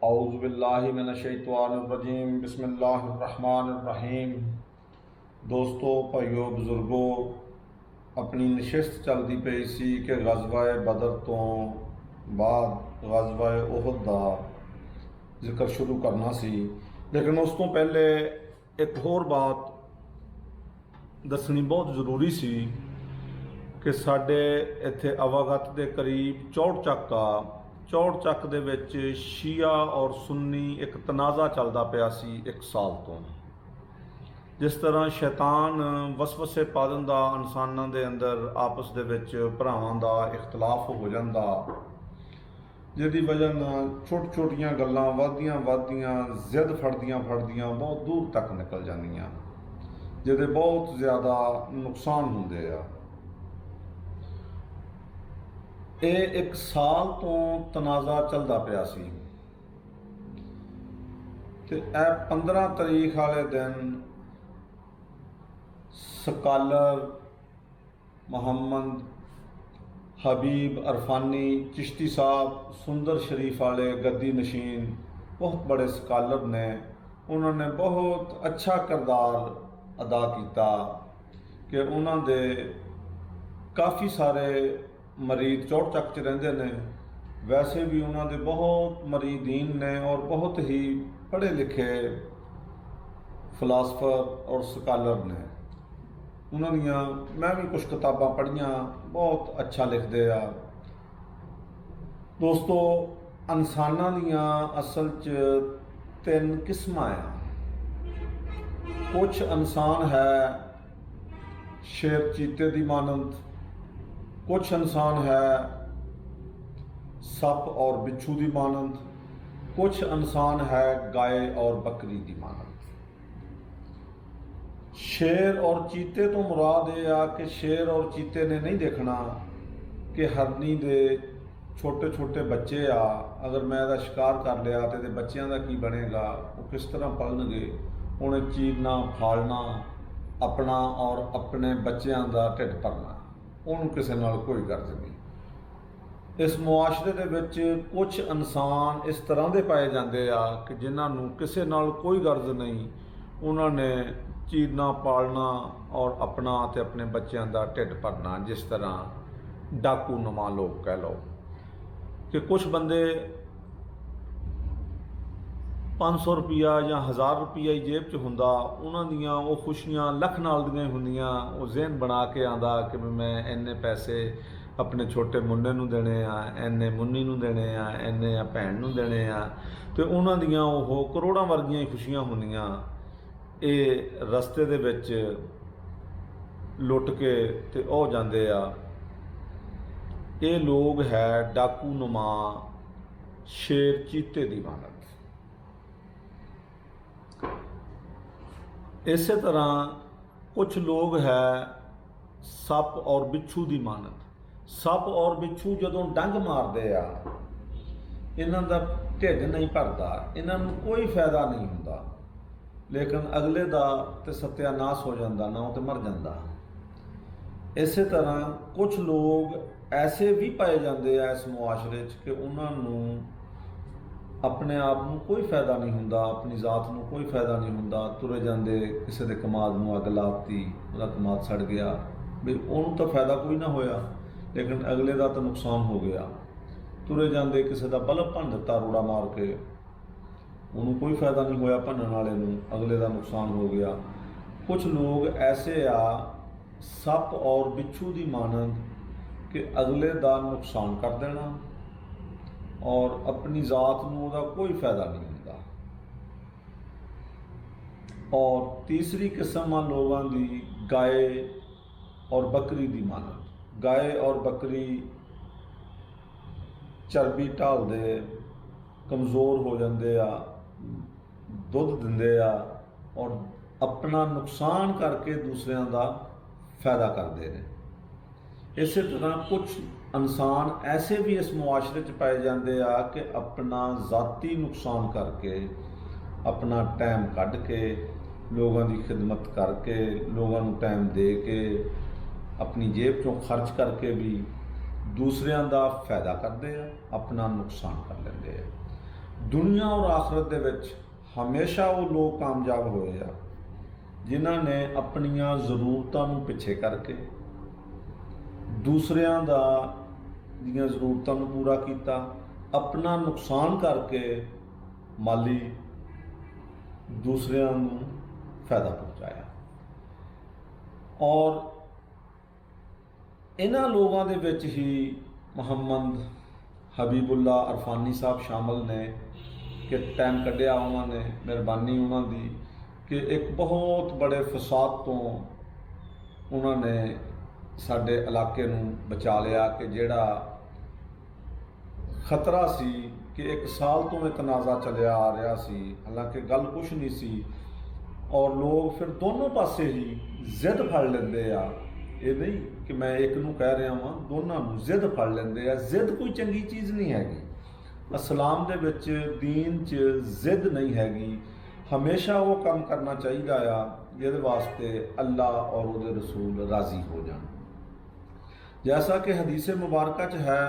औज़ुबिल्लाहि मिनश्शैतानिर्रजीम बिस्मिल्लाहिर्रहमानिर्रहीम। दोस्तों, भाइयों, बुजुर्गों, अपनी नशिस्त चलती पई सी कि गज़वाए बदर तो बाद गज़वाए उहद का जिक्र शुरू करना सी, लेकिन उस तो पहले एक होर बात दसनी बहुत ज़रूरी सी कि साडे इत्थे अवागत के करीब चौड़ ਚੱਕ ਆ। चौड़ ਚੱਕ ਦੇ ਵਿੱਚ ਸ਼ੀਆ और सुन्नी एक तनाज़ा चलता पिया सी एक साल तो। जिस तरह शैतान वसवसे पा दिंदा इंसानां दे अंदर आपस दे विच भरावां दा इख्तलाफ हो जांदा, जिहदी वजह नाल छोटी छोटियां गल्लां वधदियां जिद फड़दियां बहुत दूर तक निकल जांदियां, जिहदे बहुत ज़्यादा नुकसान हुंदे आ। ये एक साल तो तनाज़ा चलता पिया सी ते 15 तरीक वाले दिन स्कॉलर मोहम्मद हबीब अरफानी चिश्ती साहब सुंदर शरीफ वाले गद्दी नशीन बहुत बड़े स्कॉलर ने, उन्होंने बहुत अच्छा किरदार अदा किया कि उन्होंने काफ़ी सारे मरीज चौड़ ਚੱਕ च रहिंदे ने। वैसे भी उन्होंने बहुत मरीदीन ने और बहुत ही पढ़े लिखे फिलासफर और स्कॉलर ने। उन्होंने मैं भी कुछ किताबां पढ़िया, बहुत अच्छा लिखते आ। दोस्तों, इंसानां दियां असल च 3 किस्मां आ। कुछ इंसान है शेर चीते की मानंद, कुछ इंसान है सप और बिच्छू की मानंद, कुछ इंसान है गाय और बकरी की मानंद। शेर और चीते तो मुराद ये आ कि शेर और चीते ने नहीं देखना कि हरनी दे छोटे छोटे बच्चे आ, अगर मैं इहदा शिकार कर लिया तो इहदे बच्चों का की बनेगा, वो किस तरह पलणगे। उन्हें चीरना फाड़ना, अपना और अपने बच्चों का ढिड भरना, उन्होंने किसी नाल कोई गर्ज नहीं। इस मुआशरे दे विच कुछ इंसान इस तरह के पाए जाते आ कि जिन्होंने किसी नाल कोई गर्ज नहीं, उन्होंने चीरना पालना और अपना ते अपने बच्चों का ढिड भरना। जिस तरह डाकू नुमा लोग कह लो कि कुछ बंदे 500 रुपया या 1000 रुपया ही जेब च हुंदा, उन्हां दियां वो खुशियां लख नाल दियां हुंदियां। वो जहन बना के आंदा कि मैं इन्ने पैसे अपने छोटे मुन्ने नूं देने आ, इन्ने मुन्नी नूं देने आ, इन्ने भैन नूं देने आ, तो उन्हां दियां वो करोड़ां वर्गियां खुशियां हुंदियां। ये रस्ते दे विच लुट के ते हो जांदे आ। ये लोग है डाकू नुमा शेर चीते दी मानत। इस तरह कुछ लोग है सप और बिच्छू की मानत। सप और बिच्छू जदों डंग मारते आ, इन्हां दा ढिड नहीं भरता, इन्हां नूं कोई फायदा नहीं हुंदा, लेकिन अगले दा ते सत्यानाश हो जाता, ना तो मर जाता। इस तरह कुछ लोग ऐसे भी पाए जाते हैं इस मुआशरे च कि उन्होंने अपने आप में कोई फायदा नहीं हुंदा, अपनी जात में कोई फायदा नहीं हुंदा। तुरे जाते किसी के कमाद में अग लाती, वह कमाद सड़ गया, भी उन्होंने तो फायदा कोई ना होया, लेकिन अगले का तो नुकसान हो गया। तुरे जाते किसी का बल्ब भन दिता रोड़ा मार के, उन्होंने कोई फायदा नहीं होया, भनन वाले नूं अगले का नुकसान हो गया। कुछ लोग ऐसे आ सप और बिच्छू की मानंद कि अगले का नुकसान कर देना और अपनी जात नूं उहदा कोई फायदा नहीं हुंदा। और तीसरी किस्म लोगों की गाय और बकरी की मानत। गाय और बकरी चर्बी ढालदे, कमज़ोर हो जाते आ, दुध दिंदे आ और अपना नुकसान करके दूसरों का फायदा करते हैं। इस तरह कुछ इंसान ऐसे भी इस मुआशरे च पाए जाते आ कि अपना ज़ाती नुकसान करके, अपना टाइम कढ़ के, लोगों की खिदमत करके, लोगों को टाइम दे के, अपनी जेब चों खर्च करके भी दूसरिਆਂ ਦਾ फायदा करते हैं, अपना नुकसान कर लेंगे। दुनिया और आखरत दे विच हमेशा वो लोग कामयाब होए आ जिन्हां ने अपनियां ज़रूरतां नूं पिछे करके दूसरियां दीयां ज़रूरतां नूं पूरा कीता, अपना नुकसान करके माली दूसरियां नूं फायदा पहुंचाया। और इन्हां लोगों दे विच ही मुहम्मद हबीबुल्ला अरफानी साहब शामिल ने कि टाइम कढ़िया उन्होंने, मेहरबानी उन्होंने कि एक बहुत बड़े फसाद तो उन्होंने साडे इलाके नूं बचा लिया कि जिहड़ा खतरा सी कि एक साल तो एक तनाज़ा चलिया आ रहा सी, हालांकि गल कुछ नहीं सी। और लोग फिर दोनों पासे ही जिद फड़ लेंदे आ, ये नहीं कि मैं एक नूं कह रहा वां, दोनों नूं जिद फड़ लेंदे आ। जिद कोई चंगी चीज़ नहीं हैगी, इस्लाम दे विच दीन च जिद नहीं हैगी। हमेशा वो काम करना चाहिए आ जिहदे वास्ते अल्लाह और उहदे रसूल राज़ी हो जान। जैसा कि हदीस मुबारक च है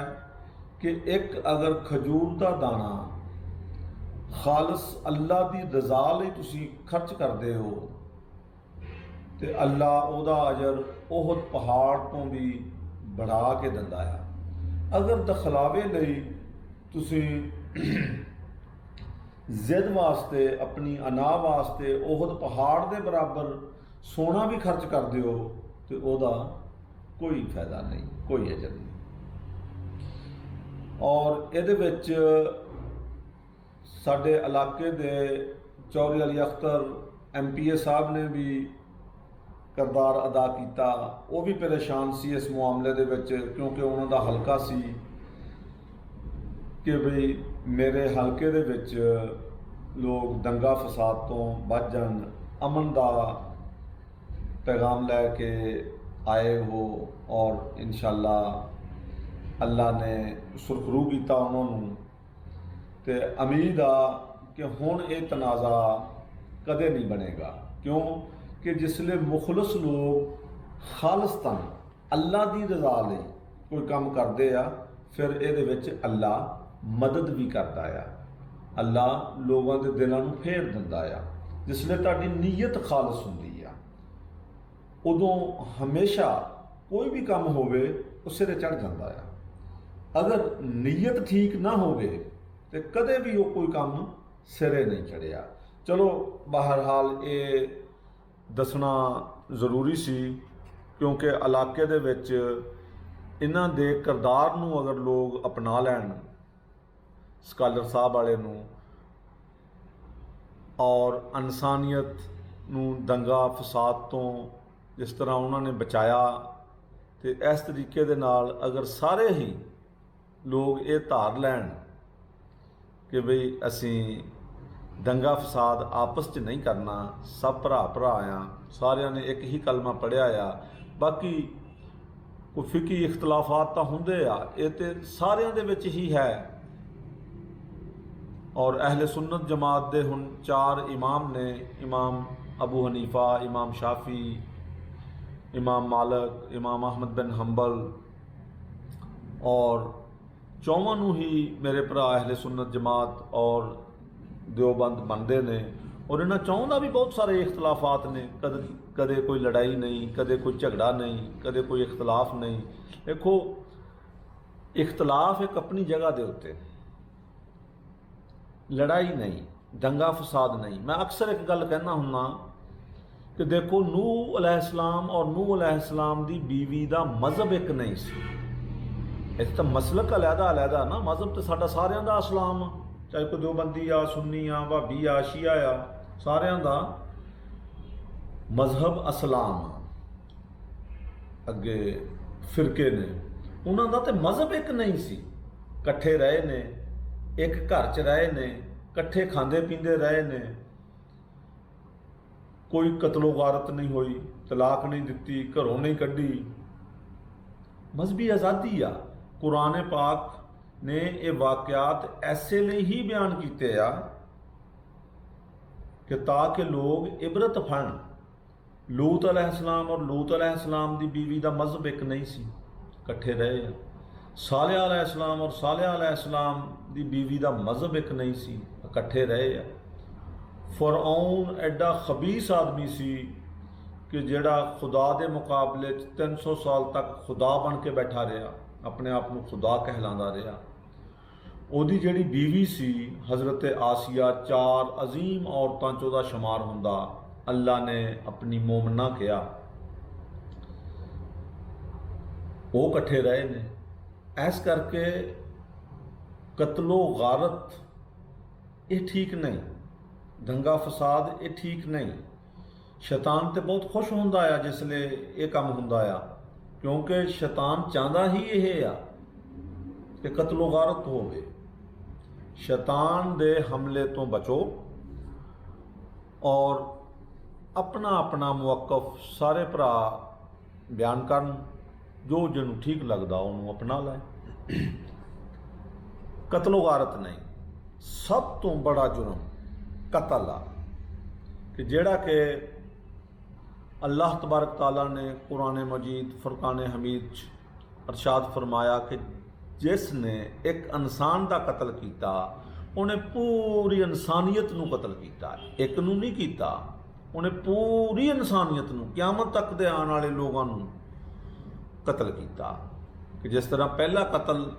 कि एक अगर खजूर का दाना खालस अल्लाह की रज़ा लई तुसीं खर्च करते हो तो अल्लाह उहदा अजर ओहद पहाड़ तो भी बढ़ा के दिंदा है। अगर दखलावे लई तुसीं जिद वास्ते अपनी अना वास्ते ओहद पहाड़ के बराबर सोना भी खर्च करते हो तो उहदा कोई फायदा नहीं, कोई अजर नहीं। और इहदे विच साडे इलाके दे चौधरी अली अख्तर MPA साहब ने भी किरदार अदा किया। वो भी परेशान सी इस मामले दे विच, क्योंकि उन्हों दा हलका सी कि बई मेरे हलके दे विच लोग दंगा फसाद तो बच जान, अमन का पैगाम लैके आए हो और इंशाअल्लाह अल्लाह ने सुरखरू किया उन्होंने। तो उम्मीद आ कि हुण ये तनाज़ा कदे नहीं बनेगा, क्यों कि जिसले मुखलस लोग खालिस्तान अल्लाह की रज़ा लई कोई काम करते आ, फिर ये विच अल्लाह मदद भी करता है, अल्लाह लोगों के दिलों को फेर दिंदा आ। जिसले तुहाडी नीयत खालिस हुंदी आ, उदों हमेशा कोई भी काम होवे वो सिरे चढ़ जाता है। अगर नीयत ठीक ना होवे तो कदे भी वो कोई काम सिरे नहीं चढ़िया। चलो बहरहाल ये दसना ज़रूरी सी, क्योंकि इलाके दे विच इन्हां दे किरदार नूं अगर लोग अपना लैन स्कालर साहब वाले नूं और इंसानियत नूं दंगा फसाद तो जिस तरह उन्होंने बचाया, तो इस तरीके दे नाल अगर सारे ही लोग ये धार लैन कि बई असी दंगा फसाद आपस च नहीं करना, सब भरा भरा आ, सारिਆਂ ने एक ही कलमा पढ़िया आ, बाकी कोई फिकी इख्तलाफात तो होंदे आ, ये तो सारिਆਂ दे विच ही है। और अहले सुन्नत जमात दे हुण 4 इमाम ने, इमाम अबू हनीफा, इमाम शाफी, इमाम मालिक, इमाम अहमद बिन हंबल, और चौवां नूं ही मेरे भरा अहले सुन्नत जमात और देवबंद बनते ने। और इन्हां चौं दा भी बहुत सारे इख्तलाफात ने, कदे कोई लड़ाई नहीं, कदे कोई झगड़ा नहीं, कदे कोई इख्तलाफ नहीं। देखो इख्तलाफ एक अपनी जगह दे उत्ते, लड़ाई नहीं, दंगा फसाद नहीं। मैं अक्सर एक गल कहना हुन्ना कि देखो नूह अलैहिस्सलाम और नूह अलैहिस्सलाम दी बीवी दा मज़हब एक नहीं सी। एक तो मसलक अलहदा अलहदा ना, मज़हब तो साडा सारियां दा इस्लाम, चाहे कोई देवबंदी आ, सुन्नी आ, भाभी आ, शिया आ, सारियां दा मजहब इस्लाम। अगे फिरके ने उन्हों का तो मज़हब एक नहीं सी, कट्ठे रहे ने, एक घर च रहे ने, कट्ठे खांदे पींदे रहे ने, कोई कतलो गारत नहीं हुई, तलाक नहीं दिती, घरों नहीं कढ़ी, मजहबी आज़ादी आ। कुरान पाक ने ये वाक़यात ऐसे लिए ही बयान किए आ कि ताकि लोग इबरत फड़न। लूत अलैहिस्सलाम और लूत अलैहिस्सलाम की बीवी का मजहब एक नहीं सी, कट्ठे रहे। ਸਾਲਿਹ अलैहिस्सलाम और सालिह अलैहिस्सलाम ਦੀ ਬੀਵੀ ਦਾ ਮਜ਼ਹਬ ਇੱਕ ਨਹੀਂ ਸੀ, ਇਕੱਠੇ ਰਹੇ ਆ। ਫਰਆਉਨ ਐਡਾ ਖਬੀਸ ਆਦਮੀ ਸੀ ਕਿ ਜਿਹੜਾ ਖੁਦਾ ਦੇ ਮੁਕਾਬਲੇ 'ਚ 300 ਸਾਲ ਤੱਕ ਖੁਦਾ ਬਣ ਕੇ ਬੈਠਾ ਰਿਹਾ, ਆਪਣੇ ਆਪ ਨੂੰ ਖੁਦਾ ਕਹਿਲਾਉਂਦਾ ਰਿਹਾ। ਉਹਦੀ ਜਿਹੜੀ ਬੀਵੀ ਸੀ ਹਜ਼ਰਤ ਆਸੀਆ, 4 ਅਜ਼ੀਮ ਔਰਤਾਂ 'ਚ ਉਹਦਾ ਸ਼ੁਮਾਰ ਹੁੰਦਾ। ਅੱਲਾ ਨੇ ਆਪਣੀ ਮੋਮਨਾ ਕਿਹਾ, ਉਹ ਇਕੱਠੇ ਰਹੇ ਨੇ। ਇਸ ਕਰਕੇ ਕਤਲੋ ਗਾਰਤ ਇਹ ਠੀਕ ਨਹੀਂ, ਦੰਗਾ ਫਸਾਦ ਇਹ ਠੀਕ ਨਹੀਂ। ਸ਼ੈਤਾਨ ਤੇ ਬਹੁਤ ਖੁਸ਼ ਹੁੰਦਾ ਆ ਜਿਸਲੇ ਇਹ ਕੰਮ ਹੁੰਦਾ ਆ, ਕਿਉਂਕਿ ਸ਼ੈਤਾਨ ਚਾਹੁੰਦਾ ਹੀ ਇਹ ਆ ਕਿ ਕਤਲੋ ਗਾਰਤ ਹੋਵੇ। ਸ਼ੈਤਾਨ ਦੇ ਹਮਲੇ ਤੋਂ ਬਚੋ ਔਰ ਆਪਣਾ ਆਪਣਾ ਮੌਕਫ ਸਾਰੇ ਭਰਾ ਬਿਆਨ ਕਰਨ, ਜੋ ਜਿਹਨੂੰ ਠੀਕ ਲੱਗਦਾ ਉਹਨੂੰ ਅਪਣਾ ਲੈ। ਕਤਲੋ ਗਾਰਤ ਨਹੀਂ, ਸਭ ਤੋਂ ਬੜਾ ਜੁਰਮ ਕਤਲ ਆ, ਕਿ ਜਿਹੜਾ ਕਿ ਅੱਲਾਹ ਤਬਾਰਕ ਤਾਲਾ ਨੇ ਕੁਰਾਨ ਮਜੀਦ ਫੁਰਕਾਨ ਹਮੀਦ 'ਚ ਅਰਸ਼ਾਦ ਫਰਮਾਇਆ ਕਿ ਜਿਸ ਨੇ ਇੱਕ ਇਨਸਾਨ ਦਾ ਕਤਲ ਕੀਤਾ ਉਹਨੇ ਪੂਰੀ ਇਨਸਾਨੀਅਤ ਨੂੰ ਕਤਲ ਕੀਤਾ, ਇੱਕ ਨੂੰ ਨਹੀਂ ਕੀਤਾ, ਉਹਨੇ ਪੂਰੀ ਇਨਸਾਨੀਅਤ ਨੂੰ, ਕਿਆਮਤ ਤੱਕ ਦੇ ਆਉਣ ਵਾਲੇ ਲੋਕਾਂ ਨੂੰ ਕਤਲ ਕੀਤਾ। ਕਿ ਜਿਸ ਤਰ੍ਹਾਂ ਪਹਿਲਾ ਕਤਲ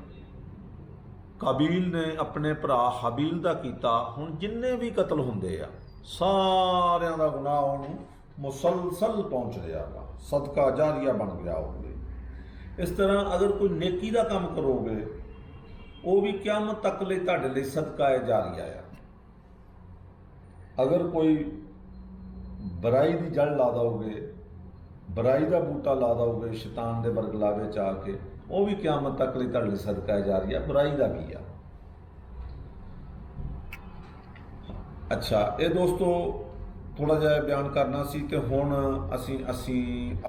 ਕਾਬੀਲ ਨੇ ਆਪਣੇ ਭਰਾ ਹਾਬੀਲ ਦਾ ਕੀਤਾ, ਹੁਣ ਜਿੰਨੇ ਵੀ ਕਤਲ ਹੁੰਦੇ ਆ ਸਾਰਿਆਂ ਦਾ ਗੁਨਾਹ ਉਹਨੂੰ ਮੁਸਲਸਲ ਪਹੁੰਚ ਰਿਹਾ ਵਾ, ਸਦਕਾ ਜਾਰੀਆ ਬਣ ਗਿਆ ਉਹਦੇ। ਇਸ ਤਰ੍ਹਾਂ ਅਗਰ ਕੋਈ ਨੇਕੀ ਦਾ ਕੰਮ ਕਰੋਗੇ ਉਹ ਵੀ ਕਿਆਮਤ ਤੱਕ ਲਈ ਤੁਹਾਡੇ ਲਈ ਸਦਕਾ ਜਾਰੀਆ ਆ। ਅਗਰ ਕੋਈ ਬੁਰਾਈ ਦੀ ਜੜ ਲਾ ਦਓਗੇ, ਬੁਰਾਈ ਦਾ ਬੂਟਾ ਲਾ ਦਓਗੇ ਸ਼ੈਤਾਨ ਦੇ ਬਰਗਲਾਵੇ 'ਚ ਆ ਕੇ, ਉਹ ਵੀ ਕਿਆਮਤ ਤੱਕ ਲਈ ਤੁਹਾਡੇ ਲਈ ਸਦਕਾ ਜਾਰੀਆ ਬੁਰਾਈ ਦਾ ਵੀ ਆ। ਅੱਛਾ, ਇਹ ਦੋਸਤੋ ਥੋੜਾ ਜਿਹਾ ਬਿਆਨ ਕਰਨਾ ਸੀ। ਤੇ ਹੁਣ ਅਸੀਂ